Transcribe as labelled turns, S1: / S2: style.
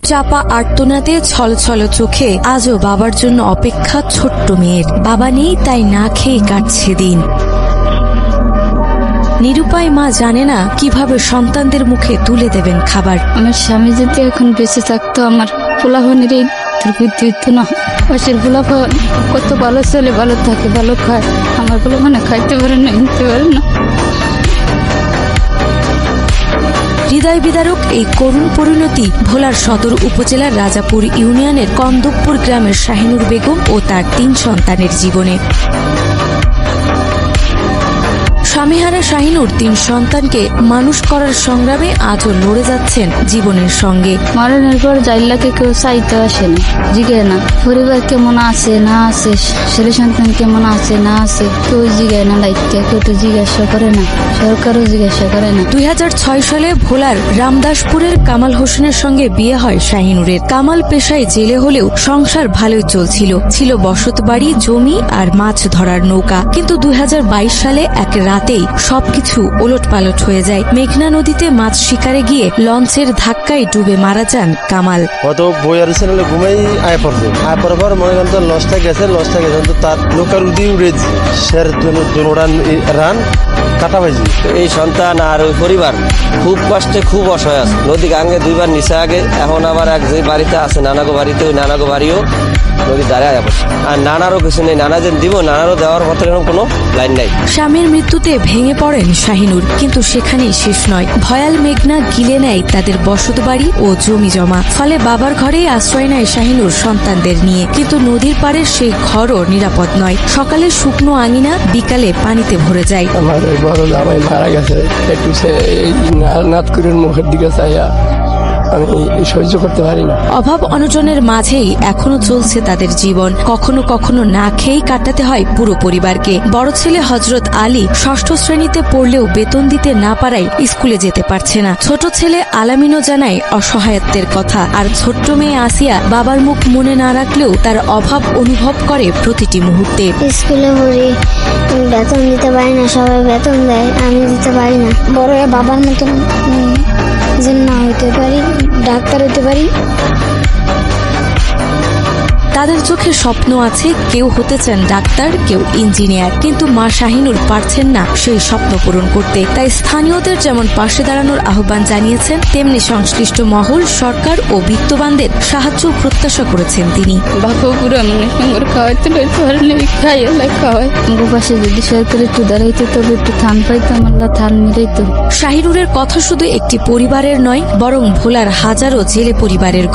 S1: চাপা আর্তনাদে ছলছল চোখে আজও বাবার জন্য অপেক্ষা ছোট্ট মেয়ের। বাবা নেই, তাই না খেয়ে কাটছে দিন। নিরুপায় মা জানে না কিভাবে সন্তানদের মুখে তুলে দেবেন খাবার।
S2: আমার স্বামী যদি এখন বেঁচে থাকতো, আমার পোলাপানের এই দুর্বৃত্তি হতো না। পাশের পোলাপান কত ভালো চলে, ভালো থাকে, ভালো খায়। আমার পোলাপানে খাইতে পারে না, নিতে পারে না।
S1: হৃদয় বিদারক এই করুণ পরিণতি ভোলার সদর উপজেলার রাজাপুর ইউনিয়নের কন্দবপুর গ্রামের শাহিনুর বেগম ও তার 3 সন্তানের জীবনে। স্বামীহারা শাহিনুর 3 সন্তানকে মানুষ করার সংগ্রামে আজও লড়ে যাচ্ছেন জীবনের সঙ্গে।
S2: মরণের পর জাইলাকে কেউ চাইতে আসে না, জিগায় না। পরিবার কেমন আছে না আছে, ছেলে সন্তান কেমন আছে না আছে, কেউ জিগায় না। দায়িত্ব কেউ তো জিজ্ঞাসা করে না, সরকারও জিজ্ঞাসা করে না।
S1: 2006 সালে ভোলার রামদাসপুরের কামাল হোসেনের সঙ্গে বিয়ে হয় শাহিনুরের। কামাল পেশায় জেলে হলেও সংসার ভালোই চলছিল। ছিল বসত বাড়ি, জমি আর মাছ ধরার নৌকা। কিন্তু 2022 সালে এক রাতেই সবকিছু ওলটপালট হয়ে যায়। মেঘনা নদীতে মাছ শিকারে গিয়ে লঞ্চের ধাক্কায় ডুবে মারা যান কামাল।
S3: হয়তো বইয়ার চ্যানেলে ঘুমাই আয় পড়ছে, আয় পড়ার পর মনে করেন লসটা গেছে তো তার নৌকার উদি উড়েছে, সের রান কাটা পাইছি।
S4: এই সন্তান আর ওই পরিবার খুব কষ্টে, খুব অসহায় আছে। নদী গাঙ্গে 2 বার নিচে আগে, এখন আবার এক যে বাড়িতে আছে নানাগো বাড়িতে, ওই নানাগো বাড়িও নদী দাঁড়ায় বসে। আর নানারও কিছু নেই, নানা যেন দিব, নানারও দেওয়ার মতো এরকম কোনো লাইন নাই।
S1: স্বামীর মৃত্যুতে ভেঙে পড়েন শাহিনুর, কিন্তু সেখানেই শেষ নয়। ভয়াল মেঘনা গিলে নেয় তাদের বসত বাড়ি ও জমি জমা। ফলে বাবার ঘরেই আশ্রয় নেয় শাহিনুর সন্তানদের নিয়ে। কিন্তু নদীর পাড়ের সেই ঘরও নিরাপদ নয়। সকালে শুকনো আঙিনা, বিকালে পানিতে ভরে যায়।
S5: আমার ওই বড় জামাই মারা গেছে, একটু নাতকুরের মুখের দিকে চাইয়া আমি সহ্য করতে পারি না।
S1: অভাব অনটনের মাঝেই এখনো চলছে তাদের জীবন। কখনো কখনো না খেয়েই কাটাতে হয় পুরো পরিবারকে। বড় ছেলে হযরত আলী 6ষ্ঠ শ্রেণীতে পড়লেও বেতন দিতে না পারায় স্কুলে যেতে পারছে না। ছোট ছেলে আলামিনও জানায় অসহায়ত্বের কথা। আর ছোট্ট মেয়ে আসিয়া বাবার মুখ মনে না রাখলেও তার অভাব অনুভব করে প্রতিটি মুহূর্তে।
S6: স্কুলে পড়ি, বেতন দিতে পারি না, সবাই বেতন দেয়, আমি দিতে পারি না। বড় বাবার মতন যেন না হইতে পারি, ডাক্তার হইতে পারি।
S1: তাদের চোখে স্বপ্ন আছে, কেউ হতে চান ডাক্তার, কেউ ইঞ্জিনিয়ার। কিন্তু মা শাহিনুর পারছেন না সেই স্বপ্ন পূরণ করতে। তাই স্থানীয়দের যেমন পাশে দাঁড়ানোর আহ্বান জানিয়েছেন, তেমনি সংশ্লিষ্ট মহল, সরকার ও বিত্তবানদের সাহায্য প্রত্যাশা করেছেন তিনি।
S2: বাপু পুরো মনে সঙ্গে খাওয়াইতে পারেন, খাই খাওয়াই। পাশে যদি সরকার একটু দাঁড়াইতে, তবে একটু থান পাইতাম, আল্লাহ থান মিলাইতো।
S1: শাহিনুরের কথা শুধু একটি পরিবারের নয়, বরং ভোলার হাজারো জেলে পরিবারের